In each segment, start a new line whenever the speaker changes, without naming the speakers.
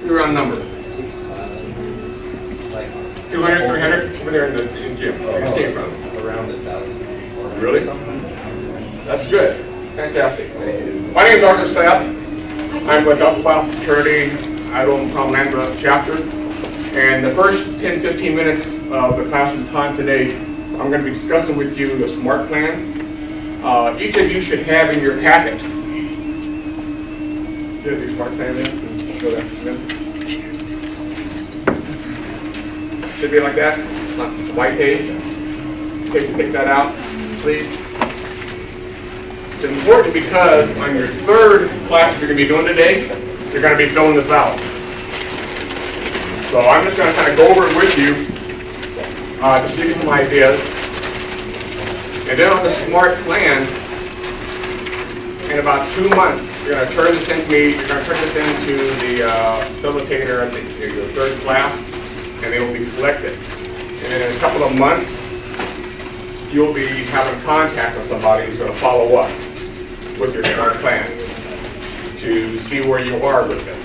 Your round number. 200, 300? Over there in the gym. Where you came from?
Around 1,000.
Really? That's good. Fantastic. My name is Arthur Sapp. I'm with Alpha Phi Alpha Fraternity, Idaho Commonwealth chapter. And the first 10-15 minutes of the classroom time today, I'm going to be discussing with you the SMART plan. Each of you should have in your packet. Do you have your SMART plan there? Can you show that to them? Should be like that. It's a white page. Take that out, please. It's important because on your third class you're going to be doing today, you're going to be filling this out. So I'm just going to kind of go over it with you, just give you some ideas. And then on the SMART plan, in about 2 months, you're going to turn this into me. You're going to turn this into the facilitator of your third class, and they will be collected. And then in a couple of months, you'll be having contact with somebody who's going to follow up with your SMART plan to see where you are with it.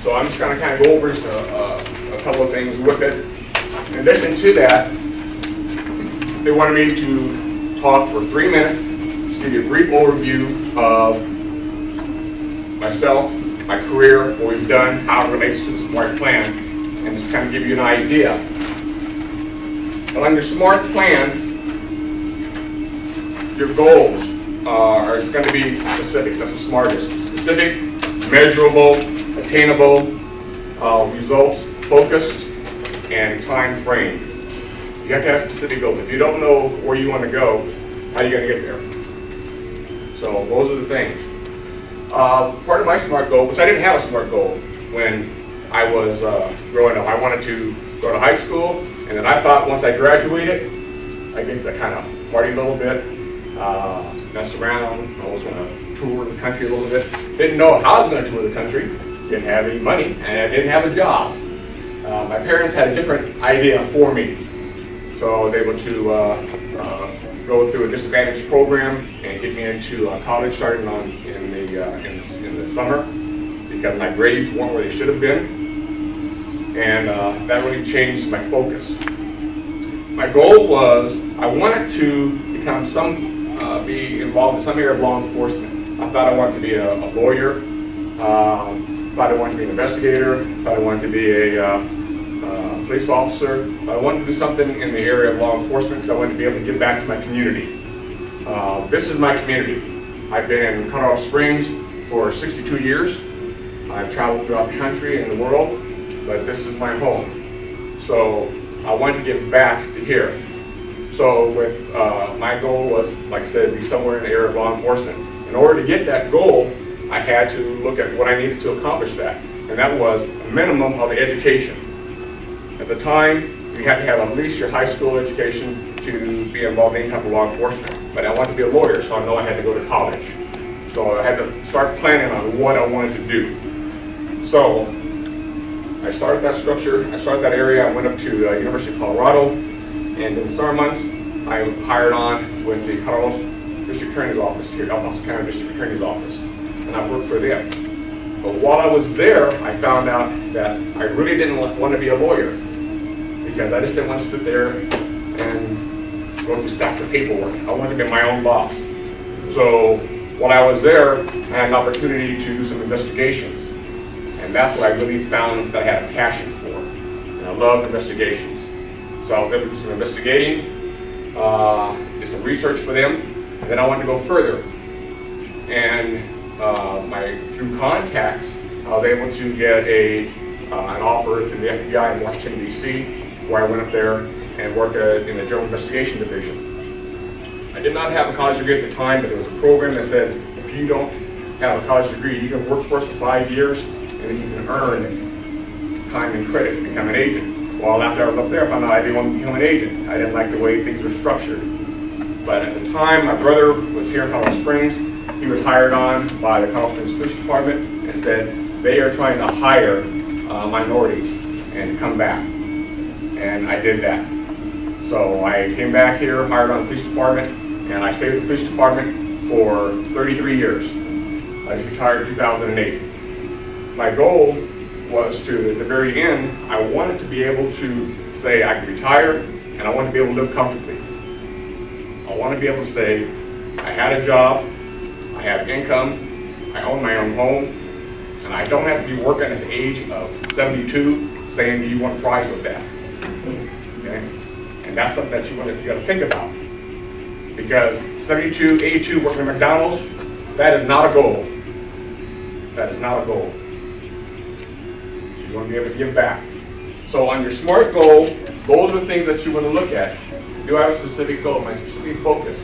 So I'm just going to kind of go over a couple of things with it. In addition to that, they wanted me to talk for 3 minutes, just give you a brief overview of myself, my career, what we've done, how it relates to the SMART plan, and just kind of give you an idea. But on your SMART plan, your goals are going to be specific. That's what SMART is. Specific, measurable, attainable, results, focused, and time frame. You have to have specific goals. If you don't know where you want to go, how are you going to get there? So those are the things. Part of my SMART goal, which I didn't have a SMART goal when I was growing up. I wanted to go to high school, and then I thought once I graduated, I get to kind of party a little bit, mess around. I was going to tour the country a little bit. Didn't know how I was going to tour the country. Didn't have any money, and I didn't have a job. My parents had a different idea for me. So I was able to go through a disadvantaged program and get me into college starting in the summer because my grades weren't where they should have been. And that really changed my focus. My goal was I wanted to become be involved in some area of law enforcement. I thought I wanted to be a lawyer. Thought I wanted to be an investigator. Thought I wanted to be a police officer. I wanted to do something in the area of law enforcement because I wanted to be able to give back to my community. This is my community. I've been in Colorado Springs for 62 years. I've traveled throughout the country and the world, but this is my home. So I wanted to give back to here. So with my goal was, like I said, be somewhere in the area of law enforcement. In order to get that goal, I had to look at what I needed to accomplish that, and that was a minimum of education. At the time, you had to have at least your high school education to be involved in any type of law enforcement. But I wanted to be a lawyer, so I know I had to go to college. So I had to start planning on what I wanted to do. So I started that structure, I started that area, I went up to the University of Colorado, and in the summer months, I hired on with the Colorado District Attorney's Office here, El Paso County District Attorney's Office, and I worked for them. But while I was there, I found out that I really didn't want to be a lawyer because I just didn't want to sit there and go through stacks of paperwork. I wanted to be my own boss. So while I was there, I had an opportunity to do some investigations. And that's what I really found that I had a passion for. And I loved investigations. So I was able to do some investigating, did some research for them, and then I wanted to go further. And through contacts, I was able to get an offer through the FBI in Washington, D.C., where I went up there and worked in the General Investigation Division. I did not have a college degree at the time, but there was a program that said if you don't have a college degree, you can work for us for 5 years, and then you can earn time and credit to become an agent. Well, after I was up there, I found out I didn't want to become an agent. I didn't like the way things were structured. But at the time, my brother was here in Colorado Springs. He was hired on by the Colorado Springs Police Department and said they are trying to hire minorities and come back. And I did that. So I came back here, hired on the police department, and I stayed with the police department for 33 years. I was retired in 2008. My goal was to, at the very end, I wanted to be able to say I can retire and I want to be able to live comfortably. I want to be able to say I had a job, I have income, I own my own home, and I don't have to be working at the age of 72 saying, do you want fries with that? Okay? And that's something that you got to think about. Because 72, 82 working at McDonald's, that is not a goal. That is not a goal. So you want to be able to give back. So on your SMART goal, those are the things that you want to look at. Do I have a specific goal? Am I specifically focused?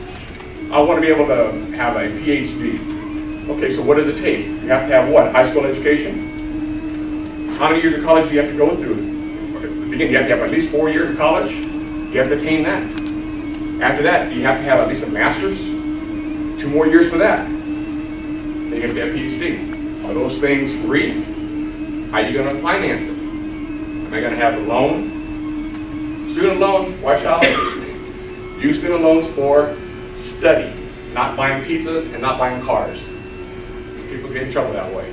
I want to be able to have a PhD. Okay, so what does it take? You have to have what? High school education? How many years of college do you have to go through? Again, you have to have at least 4 years of college. You have to attain that. After that, you have to have at least a master's. 2 more years for that. Then you have to have a PhD. Are those things free? How are you going to finance it? Am I going to have a loan? Student loans, watch out. Use student loans for study, not buying pizzas and not buying cars. People get in trouble that way.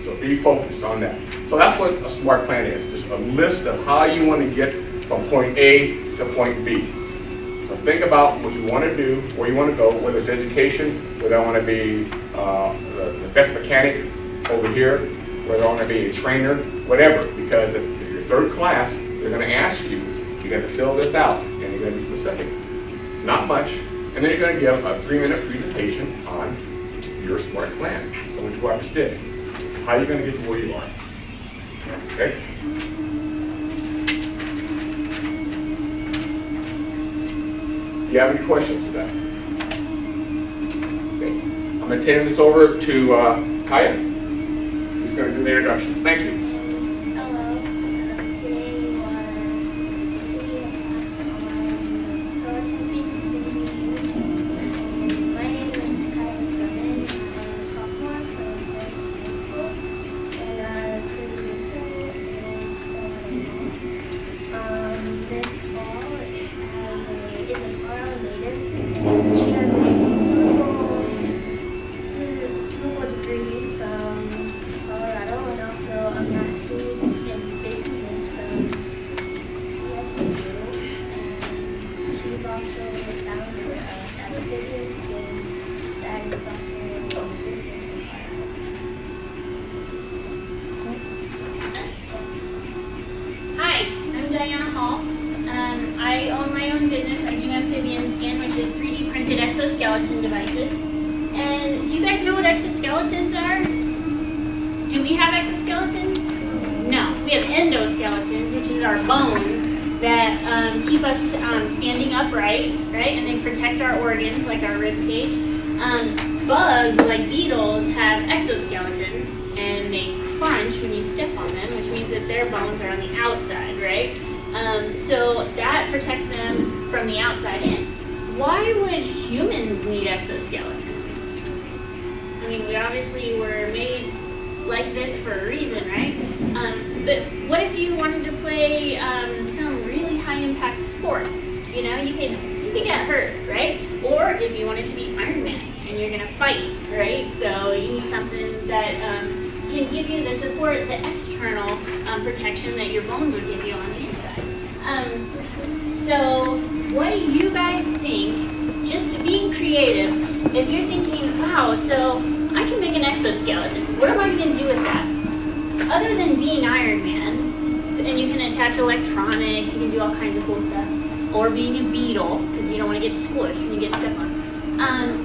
So be focused on that. So that's what a SMART plan is, just a list of how you want to get from point A to point B. So think about what you want to do, where you want to go, whether it's education, whether I want to be the best mechanic over here, whether I want to be a trainer, whatever, because at your 3rd class, they're going to ask you, you got to fill this out, and you're going to be specific. Not much, and then you're going to give a 3-minute presentation on your SMART plan, so which you understood. How are you going to get to where you are? Okay? Do you have any questions with that? Okay. I'm going to turn this over to Kaya, who's going to do the introductions. Thank you.
Hello. Today we are doing a class on prototyping 3D imaging. My name is Kaya Drummond. I'm a sophomore from Forest High School, and our presenter is This ball is an RL native, and she has a chemical degree from Colorado and also a master's in business from CSU. And she's also the founder of Amphibious Games that is also a business environment.
Hi, I'm Diana Hall. I own my own business. I do amphibian skin, which is 3D printed exoskeleton devices. And do you guys know what exoskeletons are? Do we have exoskeletons? No, we have endoskeletons, which is our bones that keep us standing upright, right? And they protect our organs, like our rib cage. Bugs, like beetles, have exoskeletons, and they crunch when you step on them, which means that their bones are on the outside, right? So that protects them from the outside in. Why would humans need exoskeletons? I mean, we obviously were made like this for a reason, right? But what if you wanted to play some really high-impact sport? You know, you could get hurt, right? Or if you wanted to be Iron Man and you're gonna fight, right? So you need something that can give you the support, the external protection that your bones would give you on the inside. So what do you guys think, just being creative, if you're thinking, wow, so I can make an exoskeleton, what am I going to do with that? Other than being Iron Man, and you can attach electronics, you can do all kinds of cool stuff, or being a beetle, because you don't want to get squished when you get stepped on,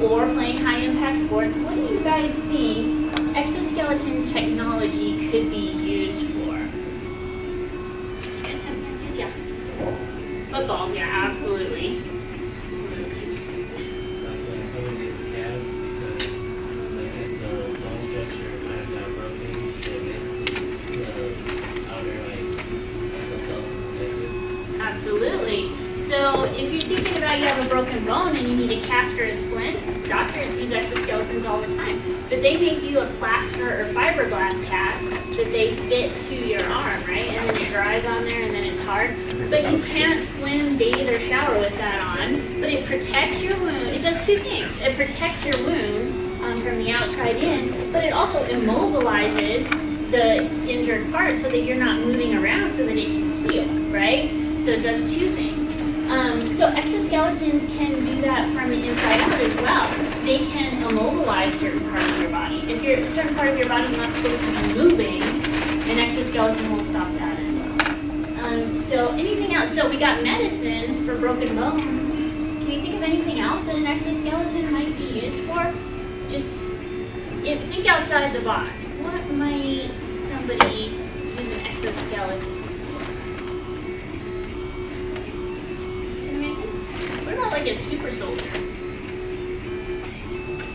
or playing high-impact sports, what do you guys think exoskeleton technology could be used for? You guys have ideas? Yeah. Football, yeah, absolutely.
Some of these calves, because since the bone structure might have got broken, they basically just outer exoskeleton protects it.
Absolutely. So if you're thinking about you have a broken bone and you need a cast or a splint, doctors use exoskeletons all the time. But they make you a plaster or fiberglass cast that they fit to your arm, right? And then it dries on there and then it's hard. But you can't swim, bathe, or shower with that on. But it protects your wound. It does 2 things. It protects your wound from the outside in, but it also immobilizes the injured injured part so that you're not moving around so that it can heal, right? So it does two things. So exoskeletons can do that from the inside out as well. They can immobilize certain parts of your body. If a certain part of your body is not supposed to be moving, an exoskeleton will stop that as well. So anything else? So we got medicine for broken bones. Can you think of anything else that an exoskeleton might be used for? Just think outside the box. What might somebody use an exoskeleton? What about like a super soldier?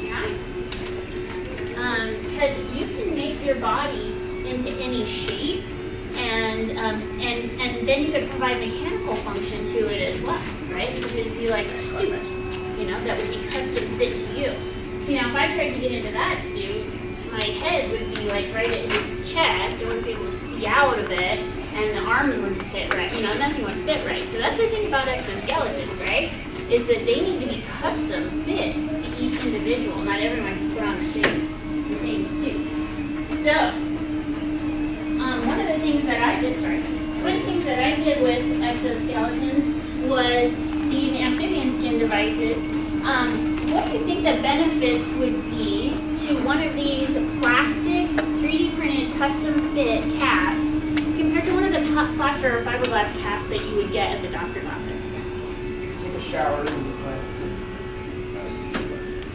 Yeah? Because you can make your body into any shape, and then you could provide mechanical function to it as well, right? Because it would be like a suit, that would be custom fit to you. See, now if I tried to get into that suit, my head would be like right at his chest. I wouldn't be able to see out of it, and the arms wouldn't fit right. Nothing would fit right. So that's the thing about exoskeletons, right? Is that they need to be custom fit to each individual. Not everyone can put on the same suit. So, one of the things that I did with exoskeletons was these amphibian skin devices. What do you think the benefits would be to one of these plastic 3D printed custom fit casts compared to one of the plaster or fiberglass casts that you would get at the doctor's office?
Take a shower in the plant.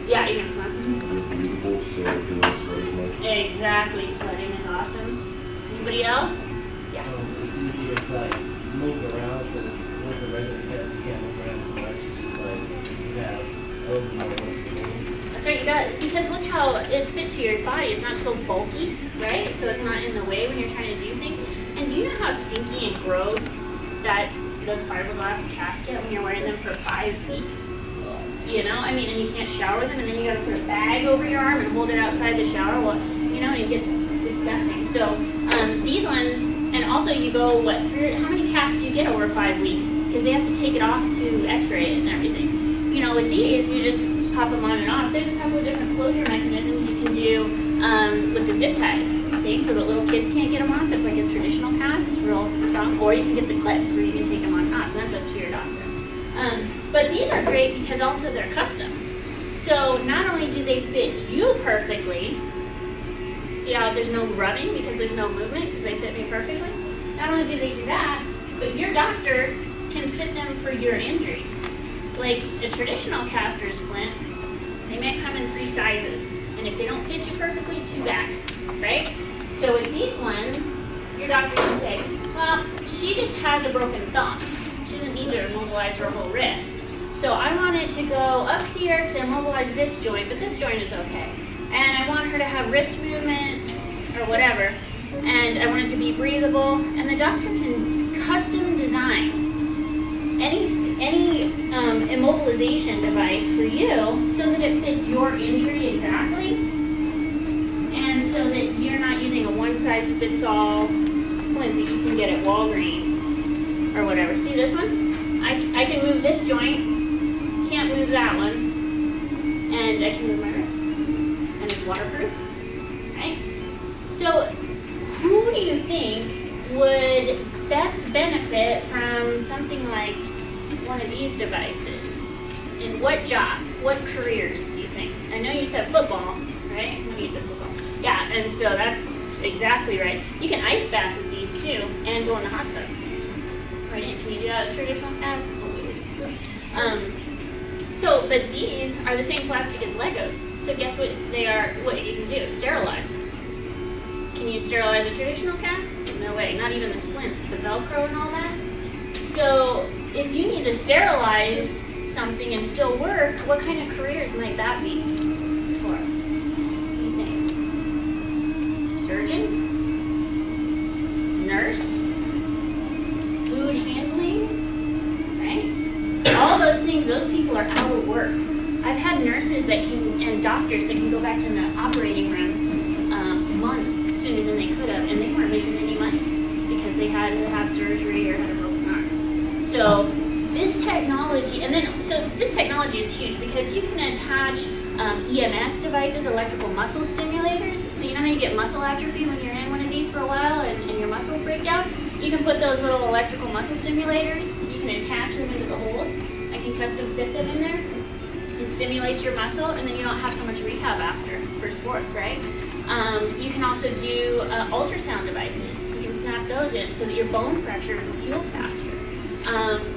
Yeah, you can swim.
Breathable, so it doesn't sweat as much.
Exactly, sweating is awesome. Anybody else? Yeah.
It's easier to like move around, so it's with the regular cast you can't move around as much. It's just like you have a little more room to move.
That's right, because look how it's fit to your body. It's not so bulky, right? So it's not in the way when you're trying to do things. And do you know how stinky and gross that those fiberglass casts get when you're wearing them for 5 weeks? And you can't shower them, and then you gotta put a bag over your arm and hold it outside the shower. Well, and it gets disgusting. So these ones, and also you go, how many casts do you get over 5 weeks? Because they have to take it off to x-ray it and everything. With these, you just pop them on and off. There's a couple of different closure mechanisms you can do with the zip ties, see, so that little kids can't get them off. It's like a traditional cast, it's real strong. Or you can get the clips where you can take them on and off, and that's up to your doctor. But these are great because also they're custom. So not only do they fit you perfectly, see how there's no rubbing because there's no movement because they fit me perfectly? Not only do they do that, but your doctor can fit them for your injury. Like a traditional cast or splint, they might come in 3 sizes. And if they don't fit you perfectly, too bad, right? So with these ones, your doctor can say, well, she just has a broken thumb. She doesn't need to immobilize her whole wrist. So I want it to go up here to immobilize this joint, but this joint is okay. And I want her to have wrist movement or whatever. And I want it to be breathable. And the doctor can custom design any immobilization device for you so that it fits your injury exactly. And so that you're not using a one-size-fits-all splint that you can get at Walgreens or whatever. See this one? I can move this joint, can't move that one, and I can move my wrist. And it's waterproof, right? So who do you think would best benefit from something like one of these devices? In what job? What careers do you think? I know you said football, right? When you said football. Yeah, and so that's exactly right. You can ice bath with these too and go in the hot tub. Right? Can you do that with traditional cast? But these are the same plastic as Legos. So guess what they are, what you can do? Sterilize them. Can you sterilize a traditional cast? No way, not even the splints, the Velcro and all that. So if you need to sterilize something and still work, what kind of careers might that be for? What do you think? Surgeon? Nurse? Food handling? Right? All those things, those people are out of work. I've had nurses that can, and doctors that can go back to the operating room months sooner than they could have, and they weren't making any money because they had to have surgery or had a broken arm. So this technology, this technology is huge because you can attach EMS devices, electrical muscle stimulators. So you know how you get muscle atrophy when you're in one of these for a while and can put those little electrical muscle stimulators, you can attach them into the holes. I can custom fit them in there. It stimulates your muscle, and then you don't have so much rehab after for sports, right? You can also do ultrasound devices. You can snap those in so that your bone fractures will heal faster.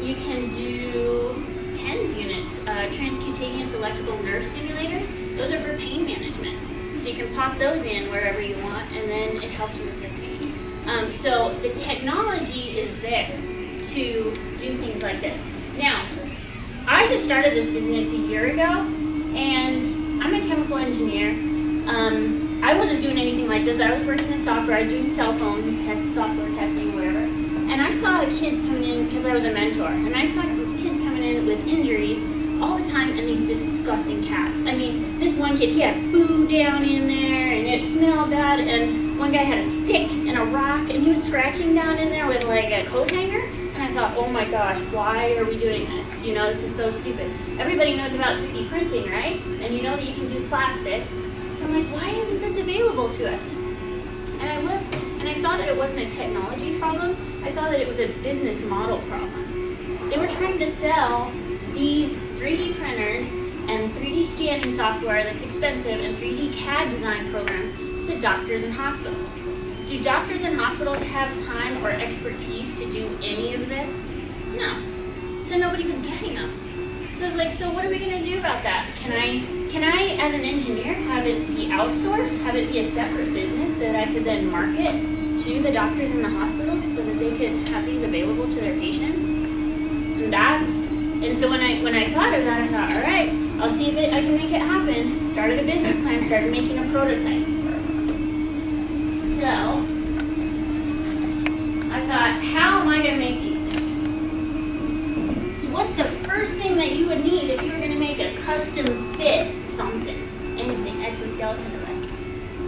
You can do TENS units, transcutaneous electrical nerve stimulators. Those are for pain management. So you can pop those in wherever you want, and then it helps you with your pain. So the technology is there to do things like this. Now, I just started this business a year ago, and I'm a chemical engineer. I wasn't doing anything like this. I was working in software. I was doing cell phone software testing, whatever. And I saw kids coming in, because I was a mentor, and I saw kids coming in with injuries all the time and these disgusting casts. I mean, this one kid, he had food down in there, and it smelled bad, and one guy had a stick and a rock, and he was scratching down in there with like a coat hanger. And I thought, oh my gosh, why are we doing this? You know, this is so stupid. Everybody knows about 3D printing, right? And you know that you can do plastics. So I'm like, why isn't this available to us? And I looked, and I saw that it wasn't a technology problem. I saw that it was a business model problem. They were trying to sell these 3D printers and 3D scanning software that's expensive and 3D CAD design programs to doctors and hospitals. Do doctors and hospitals have time or expertise to do any of this? No. So nobody was getting them. So I was like, so what are we going to do about that? Can I, as an engineer, have it be outsourced, have it be a separate business that I could then market to the doctors and the hospitals so that they could have these available to their patients? And so when I thought of that, I thought, all right, I'll see if I can make it happen. Started a business plan, started making a prototype. So I thought, how am I going to make these things? So what's the first thing that you would need if you were going to make a custom fit something, anything, exoskeleton device?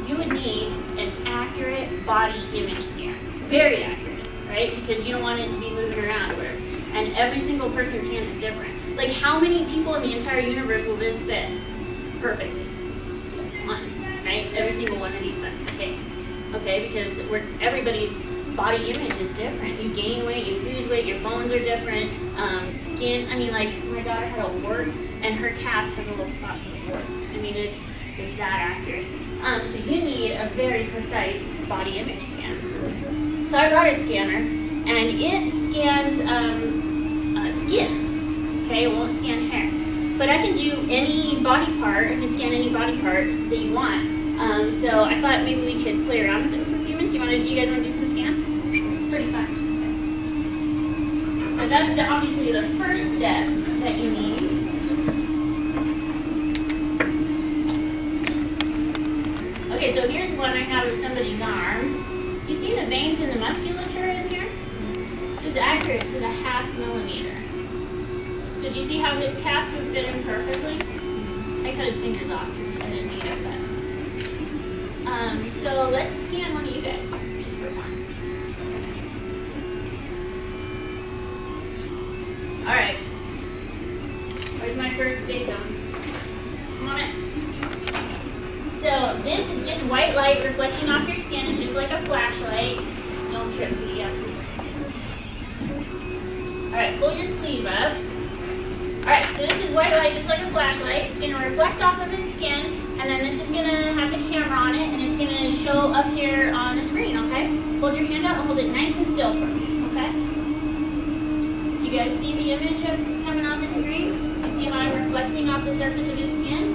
You would need an accurate body image scan. Very accurate, right? Because you don't want it to be moving around or whatever. And every single person's hand is different. Like, how many people in the entire universe will this fit perfectly? Just one, right? Every single one of these, that's the case. Okay, because everybody's body image is different. You gain weight, you lose weight, your bones are different. Skin, I mean, like, my daughter had a wart, and her cast has a little spot for the wart. I mean, it's that accurate. So you need a very precise body image scan. So I brought a scanner, and it scans skin. Okay, it won't scan hair. But I can do any body part, I can scan any body part that you want. So I thought maybe we could play around with it for a few minutes. You guys want to do some scans? It's pretty fun. Okay. But that's obviously the first step that you need. Okay, so here's one I have of somebody's arm. Do you see the veins and the musculature in here? This is accurate to the 0.5 millimeter. So do you see how his cast would fit in perfectly? I cut his fingers off because I didn't need it, but. So let's scan one of you guys, just for one. All right. Where's my first victim? Come on in. So this is just white light reflecting off your skin. It's just like a flashlight. Don't trip me up. All right, pull your sleeve up. All right, so this is white light, just like a flashlight. It's going to reflect off of his skin, and then this is going to have the camera on it, and it's going to show up here on the screen, okay? Hold your hand out and hold it nice and still for me, okay? Do you guys see the image coming on the screen? You see how I'm reflecting off the surface of his skin?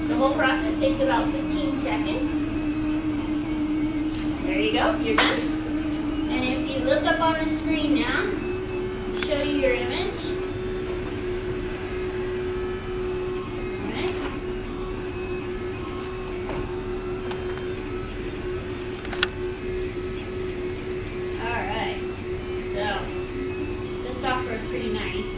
The whole process takes about 15 seconds. There you go, you're done. And if you look up on the screen now, show you your image. Alright. Alright. So, this software is pretty nice.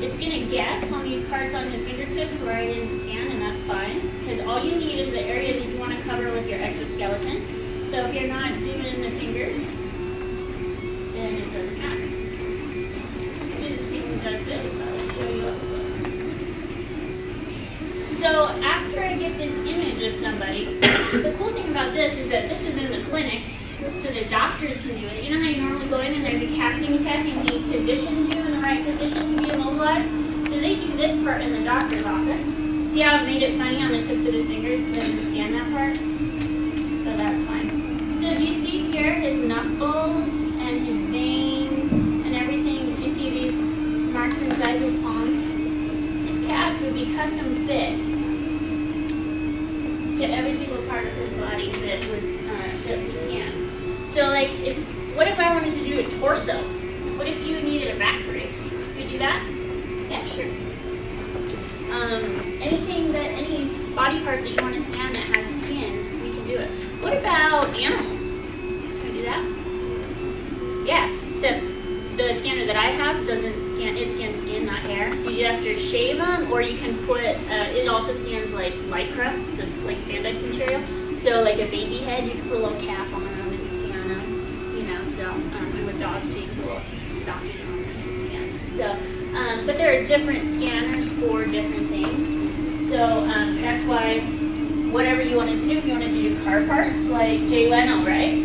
It's going to guess on these parts on his fingertips where I didn't scan, and that's fine. Because all you need is the area that you want to cover with your exoskeleton. So if you're not doing the fingers, then it doesn't matter. As soon as this thing does this, I'll show you up close. So after I get get this image of somebody. The cool thing about this is that this is in the clinics, so the doctors can do it. You know how you normally go in and there's a casting tech and he positions you in the right position to be immobilized? So they do this part in the doctor's office. See how it made it funny on the tips of his fingers because I didn't scan that part? So that's fine. So do you see here his knuckles and his veins and everything? Do you see these marks inside his palm? His cast would be custom fit to every single part of his body that was that we scanned. So like, what if I wanted to do a torso? What if you needed a back brace? Could we do that? Yeah, sure. Any body part that you want to scan that has skin, we can do it. What about animals? Can we do that? Yeah, except the scanner that I have doesn't scan, it scans skin, not hair. So you have to shave them, or you can put, it also scans like lycra, so like spandex material. So like a baby head, you can put a little cap on them and scan them, you know, so, and with dogs too, you can put a little stocking on them and scan. So, but there are different scanners for different things. So that's why whatever you wanted to do, if you wanted to do car parts, like Jay Leno, right?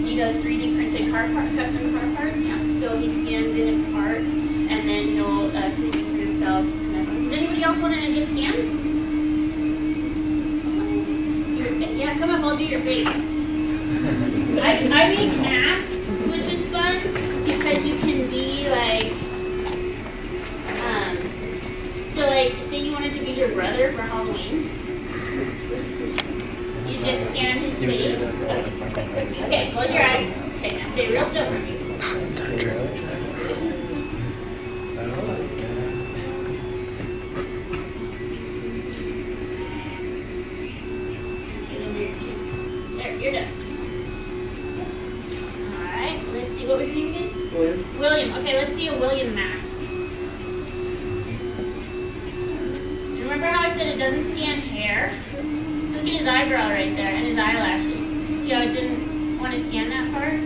He does 3D printed custom car parts, yeah. So he scans in a part, and then he'll 3D print himself. Does anybody else want to get scanned? Yeah, come up, I'll do your face. I make masks, which is fun, because you can be like, so like, say you wanted to be your brother for Halloween. You just scan his face. Okay, close your eyes. Okay, now stay real still. There, you're done. Alright, let's see, what was your name again?
William.
William, okay, let's see a William mask. Remember how I said it doesn't scan hair? So look at his eyebrow right there and his eyelashes. See how I didn't want to scan that part?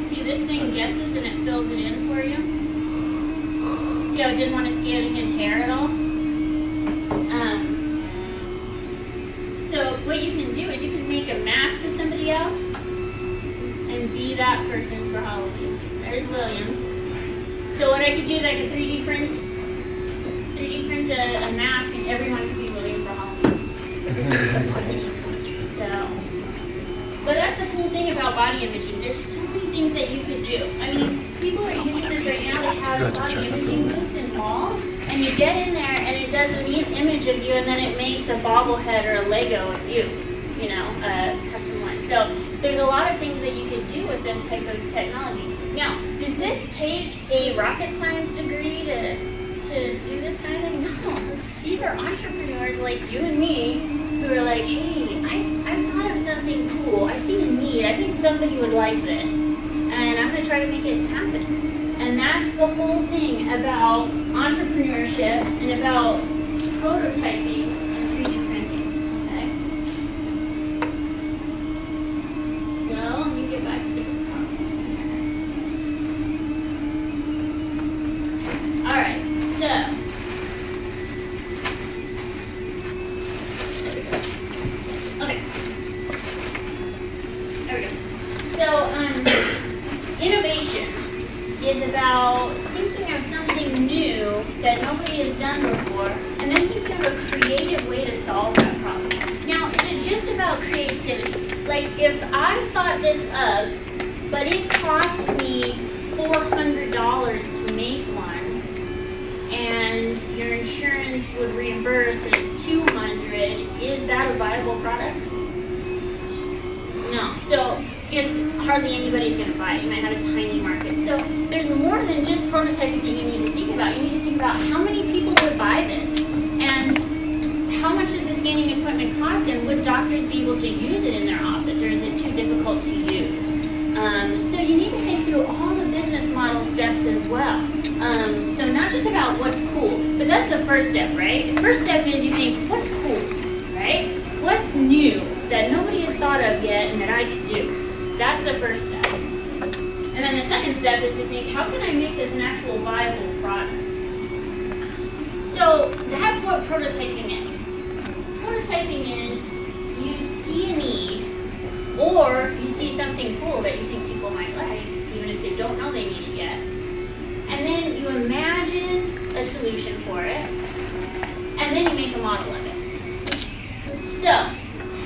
See, this thing guesses and it fills it in for you. See how I didn't want to scan his hair at all? So what you can do is you can make a mask of somebody else and be that person for Halloween. There's William. So what I could do is I could 3D print a mask and everyone could be William for Halloween. But that's the cool thing about body imaging. There's so many things that you could do. I mean, people are using this right now. They have body imaging booths and malls. And you get in there and it does a neat image of you and then it makes a bobblehead or a Lego of you, you know, custom one. So there's a lot of things that you can do with this type of technology. Now, does this take a rocket science degree to do this kind of thing? No. These are entrepreneurs like you and me who are like, hey, I thought of something cool. I see a need. I think somebody would like this. And I'm going to try to make it happen. And that's the whole thing about entrepreneurship and about prototyping and 3D printing, okay? So, let me get back to the top here. Alright, so. Okay. There we go. So, innovation is about thinking of something new that nobody has done before, and then thinking of a creative way to solve that problem. Now, is it just about creativity? Like, if I thought this up, but it cost me $400 to make one, and your insurance would reimburse at $200, is that a viable product? No. So, because hardly anybody's going to buy it. You might have a tiny market. So there's more than just prototyping that you need to think about. You need to think about how many people would buy this, and how much does the scanning equipment cost, and would doctors be able to use it in their office, or is it too difficult to use? So you need to think through all the business model steps as well. So not just about what's cool, but that's the first step, right? The first step is you think, what's cool, right? What's new that nobody has thought of yet and that I could do. That's the first step. And then the second step is to think, how can I make this an actual viable product? So that's what prototyping is. Prototyping is you see a need, or you see something cool that you think people might like, even if they don't know they need it yet. And then you imagine a solution for it, and then you make a model of it. So,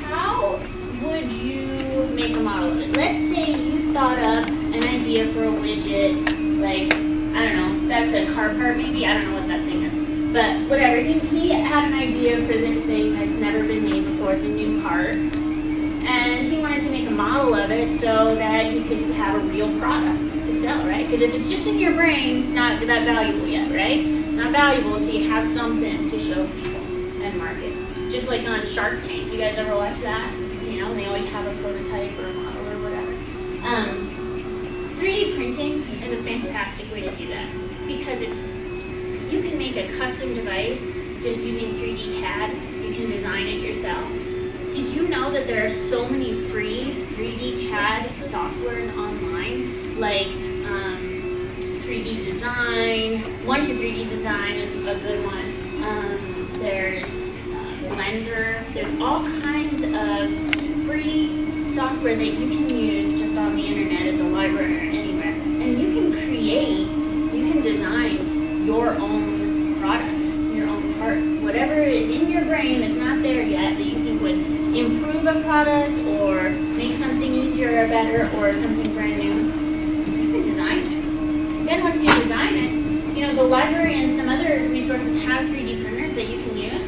how would you make a model of it? Let's say you thought up an idea for a widget, like, I don't know, that's a car part maybe, I don't know what that thing is. But whatever, he had an idea for this thing that's never been made before, it's a new part. And he wanted to make a model of it so that he could have a real product to sell, right? Because if it's just in your brain, it's not that valuable yet, right? It's not valuable until you have something to show people and market. Just like on Shark Tank, you guys ever watch that? You know, they always have a prototype or a model or whatever. 3D printing is a fantastic way to do that because you can make a custom device just using 3D CAD. You can design it yourself. Did you know that there are so many free 3D CAD softwares online, like 3D Design, 1-2-3D Design is a good one. There's Blender. There's all kinds of free software that you can use just on the internet, at the library, or anywhere. And you can design your own products, your own parts, whatever is in your brain that's not there yet that you think would improve a product or make something easier or better or something brand new, you can design it. Then once you design it, you know, the library and some other resources have 3D printers that you can use.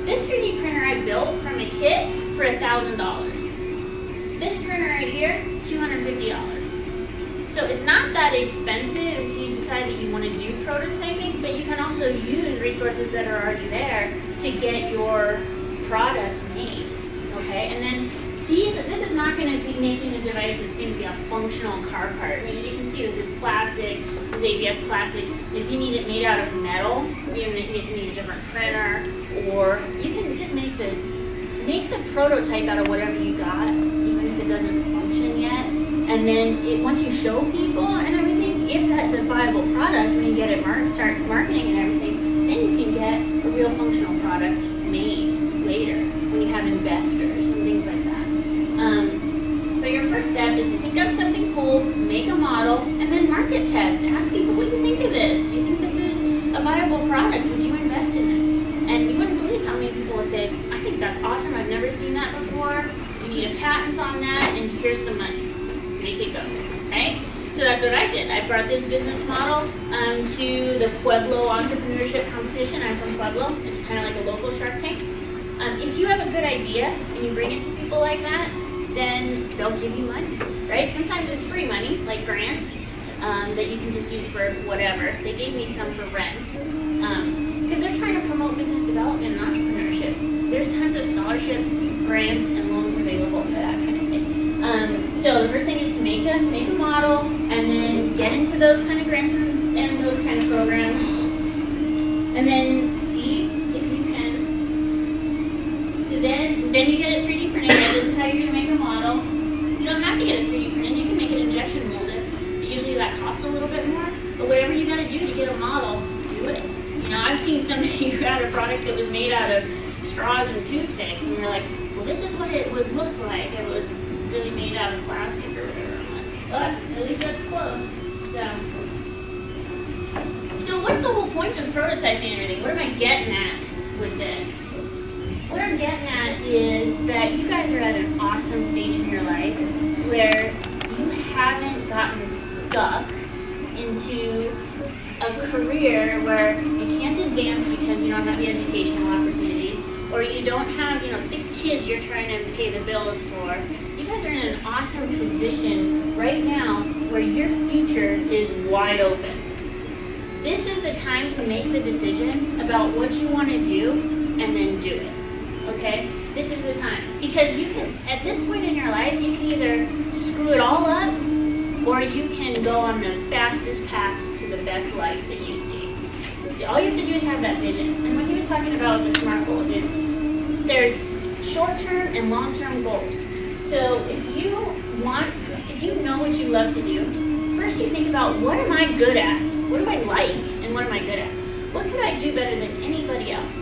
This 3D printer I built from a kit for $1,000. This printer right here, $250. So it's not that expensive if you decide that you want to do prototyping, but you can also use resources that are already there to get your product made, okay? And then this is not going to be making a device that's going to be a functional car part. I mean, as you can see, this is plastic, this is ABS plastic. If you need it made out of metal, you need a different printer, or you can just make the prototype out of whatever you got, even if it doesn't function yet. And then once you show people and everything, if that's a viable product, when you get it start marketing and everything, then you can get a real functional product made later when you have investors and things like that. But your first step is to think up something cool, make a model, and then market test. Ask people, what do you think of this? Do you think this is a viable product? Would you invest in this? And you wouldn't believe how many people would say, I think that's awesome, I've never seen that before. You need a patent on that, and here's some money. Make it go, okay? So that's what I did. I brought this business model to the Pueblo entrepreneurship competition. I'm from Pueblo. It's kind of like a local Shark Tank. If you have a good idea and you bring it to people like that, then they'll give you money, right? Sometimes it's free money, like grants, that you can just use for whatever. They gave me some for rent, because they're trying to promote business development and entrepreneurship. There's tons of scholarships, grants, and loans available for that kind of thing. So the first thing is to make a model, and then get into those kind of grants and those kind of programs, and then see if you can. So then you get a 3D printed. This is how you're going to make a model. You don't have to get a 3D printed. You can make it injection molded. Usually that costs a little bit more, but whatever you got to do to get a model, do it. You know, I've seen somebody who had a product that was made out of straws and toothpicks, and they're like, well, this is what it would look like if it was really made out of plastic or whatever. I'm like, well, at least that's close. So what's the whole point of prototyping and everything? What am I getting at with this? What I'm getting at is that you guys are at an awesome stage in your life where you haven't gotten stuck into a career where you can't advance because you don't have the educational opportunities, or you don't have, 6 kids you're trying to pay the bills for. You guys are in an awesome position right now where your future is wide open. This is the time to make the decision about what you want to do and then do it. Okay? This is the time. Because you can, at this point in your life, you can either screw it all up, or you can go on the fastest path to the best life that you see. All you have to do is have that vision. And when he was talking about the SMART goals, there's short-term and long-term goals. So if you know what you love to do, first you think about, what am I good at? What do I like and what am I good at? What could I do better than anybody else?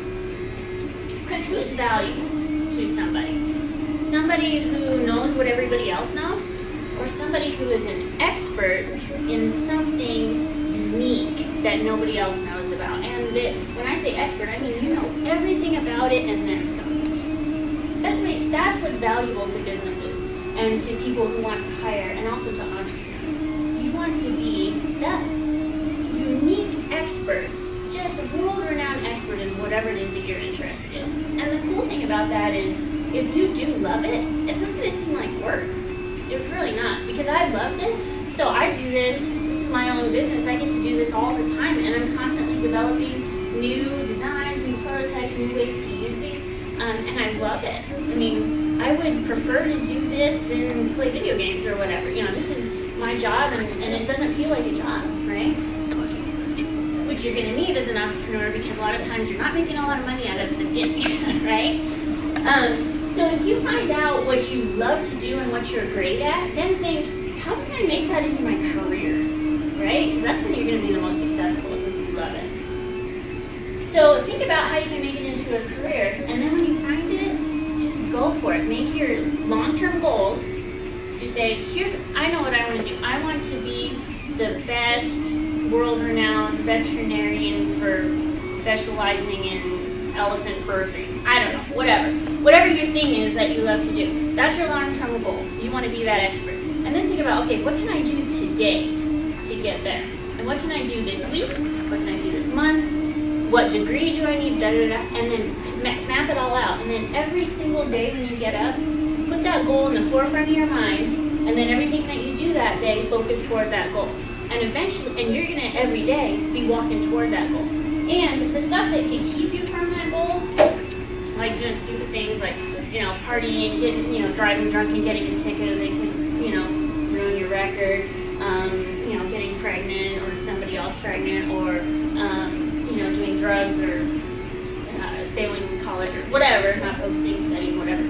Because who's valuable to somebody? Somebody who knows what everybody else knows, or somebody who is an expert in something unique that nobody else knows about? And when I say expert, I mean you know everything about it and then some. That's what's valuable to businesses and to people who want to hire, and also to entrepreneurs. You want to be that unique expert, just a world-renowned expert in whatever it is that you're interested in. And the cool thing about that is, if you do love it, it's not going to seem like work. It's really not, because I love this. So I do this. This is my own business. I get to do this all the time, and I'm constantly developing new designs, new prototypes, new ways to use these, and I love it. I mean, I would prefer to do this than play video games or whatever. You know, this is my job, and it doesn't feel like a job, right? Which you're going to need as an entrepreneur, because a lot of times you're not making a lot of money out of the beginning, right? So if you find out what you love to do and what you're great at, then think, how can I make that into my career, right? Because that's when you're going to be the most successful, if you love it. So think about how you can make it into a career, and then when you find it, just go for it. Make your long-term goals to say, I know what I want to do. I want to be the best world-renowned veterinarian for specializing in elephant birthing. I don't know, whatever. Whatever your thing is that you love to do. That's your long-term goal. You want to be that expert. And then think about, okay, what can I do today to get there? And what can I do this week? What can I do this month? What degree do I need? Da, da, da. And then map it all out. And then every single day when you get up, put that goal in the forefront of your mind. And then everything that you do that day, focus toward that goal. And eventually, and you're going to every day be walking toward that goal. And the stuff that can keep you from that goal, like doing stupid things like, partying, driving drunk and getting a ticket, they can, ruin your record, getting pregnant or somebody else pregnant, or, doing drugs or failing in college or whatever, not focusing, studying, whatever.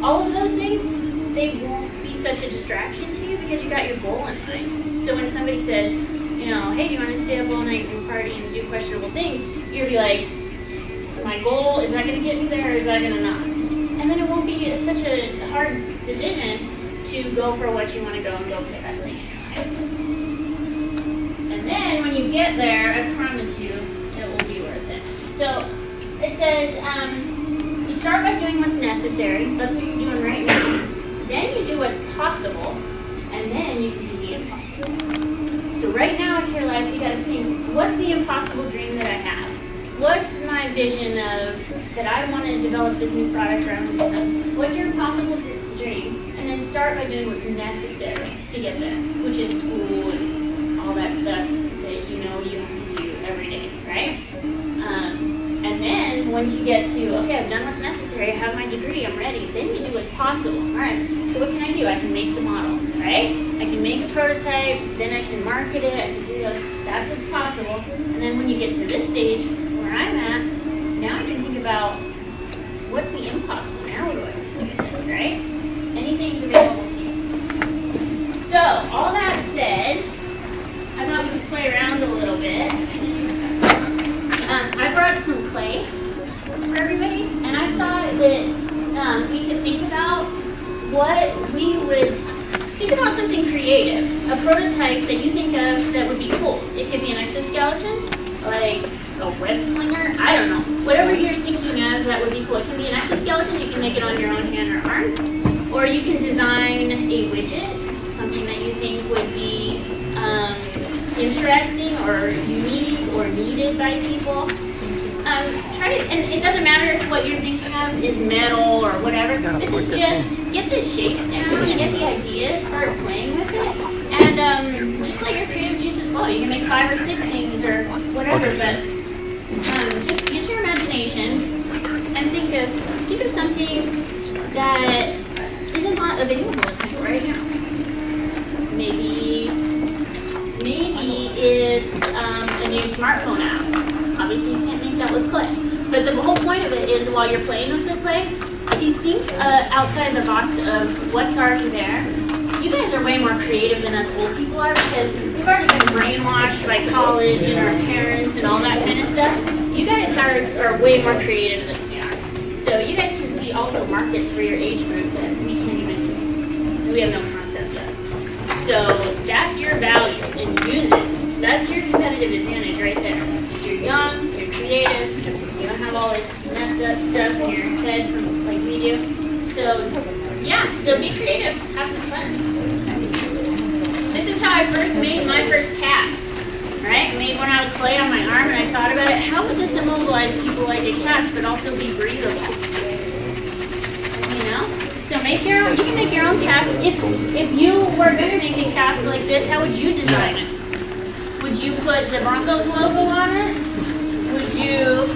All of those things, they won't be such a distraction to you because you got your goal in mind. So when somebody says, hey, do you want to stay up all night and party and do questionable things, you're going to be like, my goal, is that going to get me there or is that going to not? And then it won't be such a hard decision to go for what you want to go and go for the best thing in your life. And then when you get there, I promise you, it will be worth it. So it says, you start by doing what's necessary. That's what you're doing right now. Then you do what's possible, and then you can do the impossible. So right now in your life, you got to think, what's the impossible dream that I have? What's my vision of that I want to develop this new product or I want to do something? What's your impossible dream? And then start by doing what's necessary to get there, which is school and all that stuff that you have to do every day, right? And then once you get to, okay, I've done what's necessary, I have my degree, I'm ready, then you do what's possible. All right, so what can I do? I can make the model, right? I can make a prototype, then I can market it, I can do those, that's what's possible. And then when you get to this stage where I'm at, now I can think about what's the impossible? Now what do I need to do with this, right? Anything's available to you. So, all that said, I thought we could play around a little bit. I brought some clay for everybody, and I thought that we could think about think about something creative, a prototype that you think of that would be cool. It could be an exoskeleton, like a web slinger, I don't know. Whatever you're thinking of that would be cool. It can be an exoskeleton, you can make it on your own hand or arm, or you can design a widget, something that you think would be interesting or unique or needed by people. And it doesn't matter if what you're thinking of is metal or whatever. This is just get the shape down, get the idea, start playing with it, and just let your creative juices flow. You can make 5 or 6 things or whatever, but just use your imagination and think of something that isn't not available to you right now. Maybe it's a new smartphone app. Obviously, you can't make that with clay. But the whole point of it is while you're playing with the clay, So you think outside the box of what's already there. You guys are way more creative than us old people are because we've already been brainwashed by college and our parents and all that kind of stuff. You guys are way more creative than we are. So you guys can see also markets for your age group that we have no concept of. So that's your value and use it. That's your competitive advantage right there. You're young, you're creative, you don't have all this messed up stuff in your head from like we do. So yeah, so be creative, have some fun. This is how I first made my first cast. Right? I made one out of clay on my arm and I thought about it. How would this immobilize people like a cast but also be breathable? You know? So make your own, you can make your own cast. If you were gonna make a cast like this, how would you design it? Would you put the Broncos logo on it? Would you,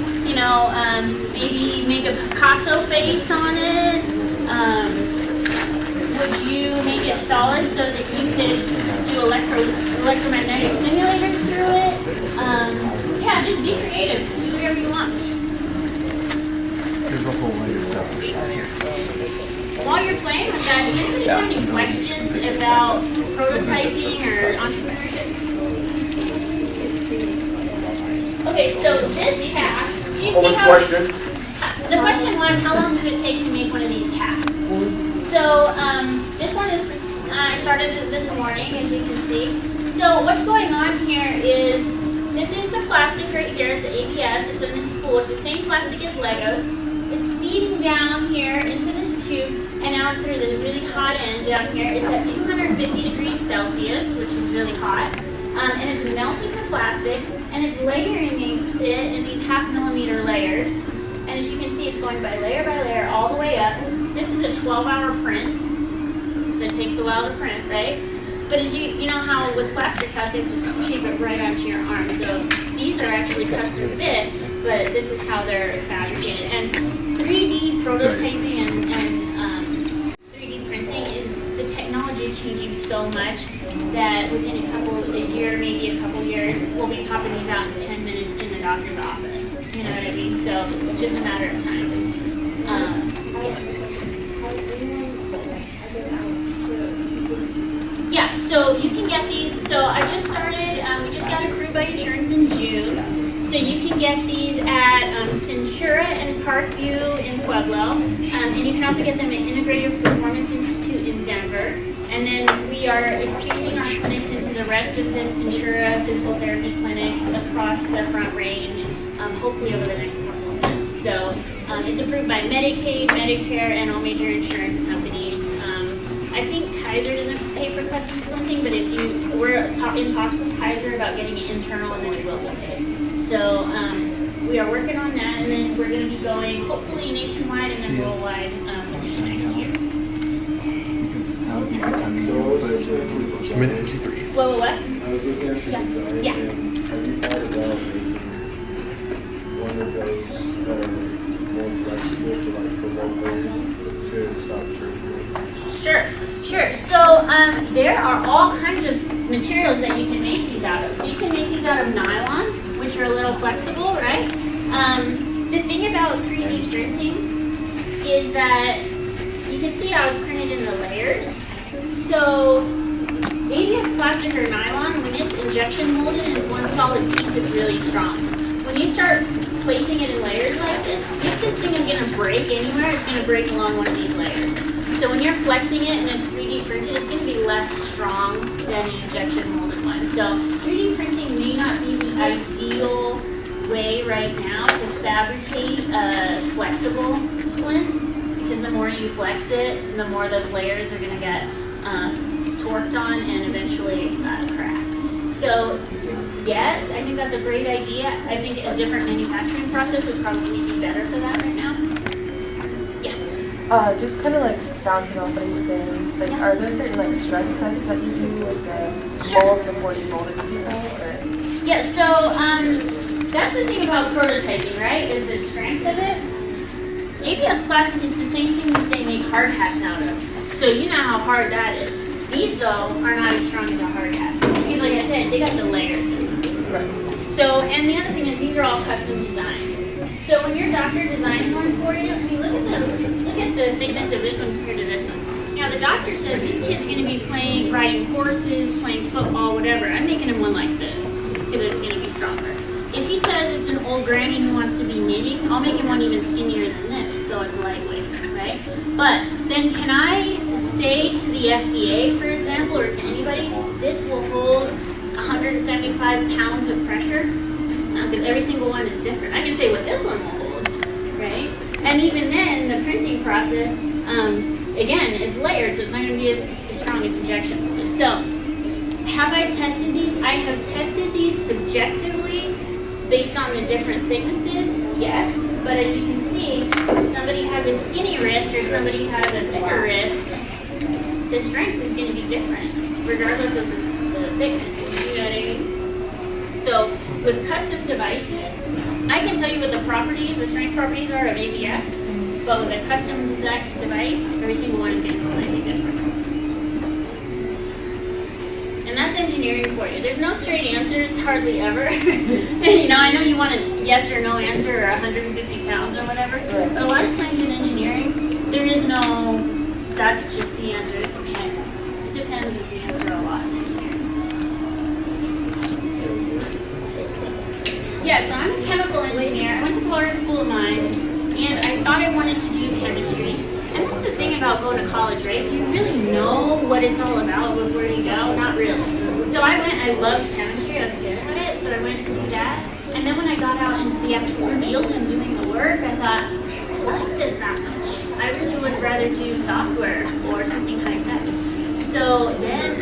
maybe make a Picasso face on it? Would you make it solid so that you could do electromagnetic simulators through it? Yeah, just be creative. Do whatever you want.
There's a whole bunch of stuff to show here.
While you're playing with that, does anybody have any questions about prototyping or entrepreneurship? Okay, so this cast, do you see how...
question?
The question was, how long does it take to make one of these casts? So this one is, I started it this morning, as you can see. So what's going on here is, this is the plastic right here, it's the ABS, it's in this spool, it's the same plastic as Legos. It's feeding down here into this tube and out through this really hot end down here. It's at 250 degrees Celsius, which is really hot. And it's melting the plastic and it's layering it in these 1/2 millimeter layers. And as you can see, it's going by layer all the way up. This is a 12-hour print, so it takes a while to print, right? But as you know how with plastic casts, they have to shape it right onto your arm. So these are actually custom fit, but this is how they're fabricated. And 3D prototyping and 3D printing the technology is changing so much that within a year, maybe a couple years, we'll be popping these out in 10 minutes in the doctor's office. You know what I mean? So it's just a matter of time. Yeah, so you can get these. So I just started, we just got approved by insurance in June. So you can get these at Centura and Parkview in Pueblo. And you can also get them at Integrative Performance Institute in Denver. And then we are expanding our clinics into the rest of the Centura physical therapy clinics across the Front Range, hopefully over the next couple of months. So it's approved by Medicaid, Medicare, and all major insurance companies. I think Kaiser doesn't pay for custom splinting, but we're in talks with Kaiser about getting it internal, and then it will be paid. So we are working on that, and then we're going to be going hopefully nationwide and then worldwide within the next year.
Because that would be a good time to do footage of minute 53.
What?
I was looking at your design,
Yeah.
and have you thought about making one of those that are more flexible for football players to stop surgery?
Sure. So there are all kinds of materials that you can make these out of. So you can make these out of nylon, which are a little flexible, right? The thing about 3D printing is that you can see how it's printed in the layers. So ABS plastic or nylon, when it's injection molded and it's one solid piece, it's really strong. When you start placing it in layers like this, if this thing is going to break anywhere, it's going to break along one of these layers. So when you're flexing it and it's 3D printed, it's going to be less strong than an injection molded one. So 3D printing may not be the ideal way right now to fabricate a flexible splint, because the more you flex it, the more those layers are going to get torqued on and eventually crack. So yes, I think that's a great idea. I think a different manufacturing process would probably be better for that right now. Yeah.
Just kind of like bouncing off what you're saying, like, are there certain like stress tests that you do with the molds before you mold it to people? Or?
Yeah, so that's the thing about prototyping, right, is the strength of it. ABS plastic is the same thing that they make hard hats out of. So you know how hard that is. These, though, are not as strong as a hard hat. Because like I said, they got the layers in them.
Right.
So, and the other thing is these are all custom designed. So when your doctor designs one for you, I mean, look at the thickness of this one compared to this one. Now the doctor says this kid's going to be riding horses, playing football, whatever. I'm making him one like this because it's going to be stronger. If he says it's an old granny who wants to be knitting, I'll make him one even skinnier than this, so it's lightweight, right? But then can I say to the FDA, for example, or to anybody, this will hold 175 pounds of pressure? No, because every single one is different. I can say what this one will hold, right? And even then, the printing process, again, it's layered, so it's not going to be as strong as injection molded. So, have I tested these? I have tested these subjectively based on the different thicknesses, yes. But as you can see, if somebody has a skinny wrist or somebody has a thicker wrist, the strength is going to be different, regardless of the thickness. You know what I mean? So, with custom devices, I can tell you what the strength properties are of ABS. But with a custom device, every single one is going to be slightly different. And that's engineering for you. There's no straight answers, hardly ever. You know, I know you want a yes or no answer or 150 pounds or whatever, but a lot of times in engineering, there is no, that's just the answer. It depends. It depends is the answer a lot in engineering. Yeah, so I'm a chemical engineer. I went to Colorado School of Mines. And I thought I wanted to do chemistry. And that's the thing about going to college, right? Do you really know what it's all about before you go? Not really. So I loved chemistry, I was good at it, so I went to do that. And then when I got out into the actual field and doing the work, I thought, I like this that much. I really would rather do software or something high tech. So then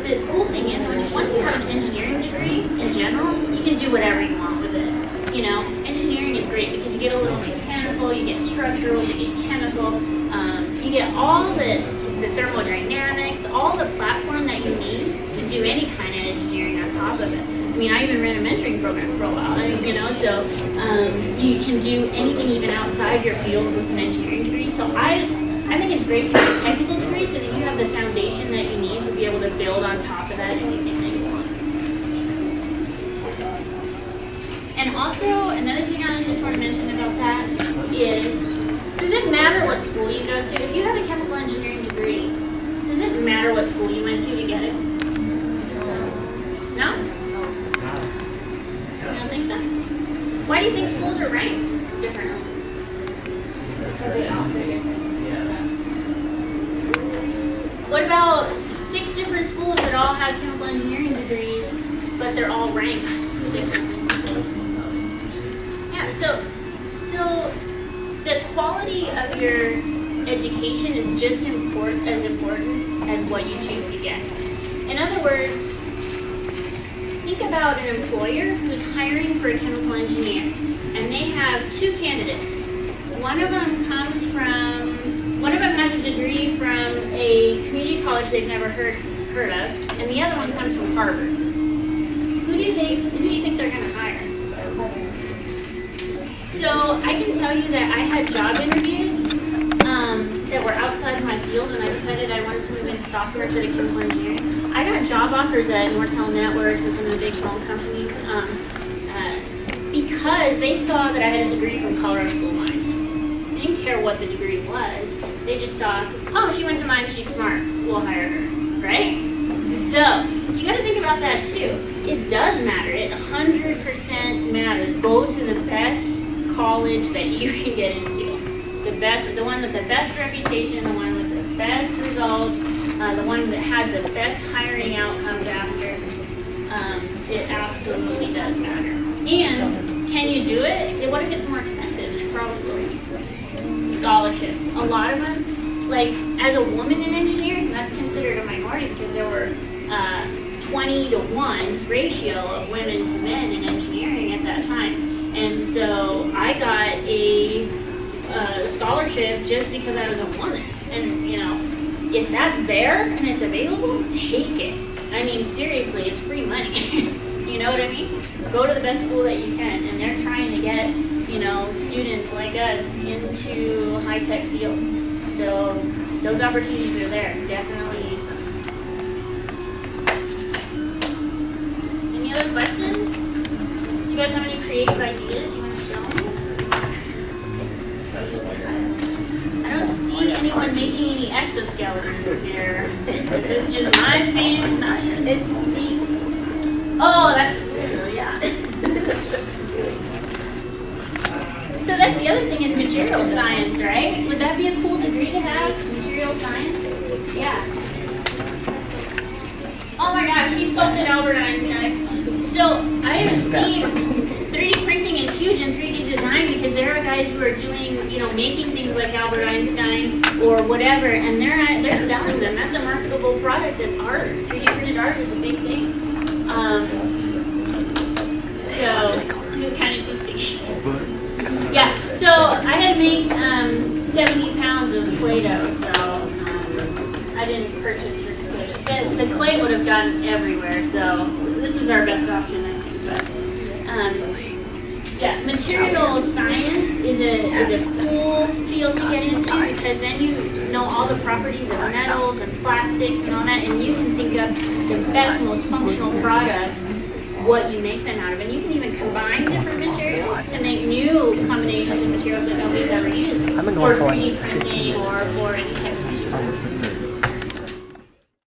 the cool thing is once you have an engineering degree in general, you can do whatever you want with it. You know, engineering is great because you get a little mechanical, you get structural, you get chemical, you get all the thermodynamics, all the platform that you need to do any kind of engineering on top of it. I mean, I even ran a mentoring program for a while, you know, so you can do anything even outside your field with an engineering degree. So I think it's great to get a technical degree so that you have the foundation that you need to be able to build on top of that anything that you want. And also, another thing I just want to mention about that is, does it matter what school you go to? If you have a chemical engineering degree, does it matter what school you went to get it? No? You don't think so? Why do you think schools are ranked differently?
Because they offer different. Yeah.
What about 6 different schools that all have chemical engineering degrees, but they're all ranked differently? Yeah, so the quality of your education is just as important as what you choose to get. In other words, think about an employer who's hiring for a chemical engineer, and they have 2 candidates. One of them has a degree from a community college they've never heard of, and the other one comes from Harvard. Who do you think they're going to hire? So I can tell you that I had job interviews that were outside of my field when I decided I wanted to move into software instead of chemical engineering. I got job offers at Nortel Networks and some of the big phone companies because they saw that I had a degree from Colorado School of Mines. They didn't care what the degree was. They just saw, oh, she went to Mines, she's smart, we'll hire her, right? So you got to think about that too. It does matter. It 100% matters. Go to the best college that you can get into. The one with the best reputation, the one with the best results, the one that has the best hiring outcomes after. It absolutely does matter. And can you do it? What if it's more expensive? And it probably will. Scholarships. A lot of them, like as a woman in engineering, that's considered a minority because there were 20-to-1 ratio of women to men in engineering at that time. And so I got a scholarship just because I was a woman. And, you know, if that's there and it's available, take it. I mean, seriously, it's free money. You know what I mean? Go to the best school that you can. And they're trying to get, you know, students like us into high-tech fields. So those opportunities are there. Definitely use them. Any other questions? Do you guys have any creative ideas you want to show me? anyone making any exoskeletons here? Is this just my fan?
It's the
Oh, that's yeah. So that's the other thing is material science, right? Would that be a cool degree to have? Material science? Yeah. Oh my gosh, he sculpted Albert Einstein. So I have seen 3D printing is huge in 3D design because there are guys who are doing, you know, making things like Albert Einstein or whatever, and they're selling them. That's a marketable product as art. 3D printed art is a big thing. So it's kind of too sticky. Yeah. So I had to make 70 pounds of Play-Doh, so I didn't purchase this clay. The clay would have gotten everywhere, so this was our best option, I think. But yeah, material science is a cool field to get into because then you know all the properties of metals and plastics and all that, and you can think of the best, most functional products, what you make them out of, and you can even combine different materials to make new combinations of materials that nobody's ever used for 3D printing or for any type of machine.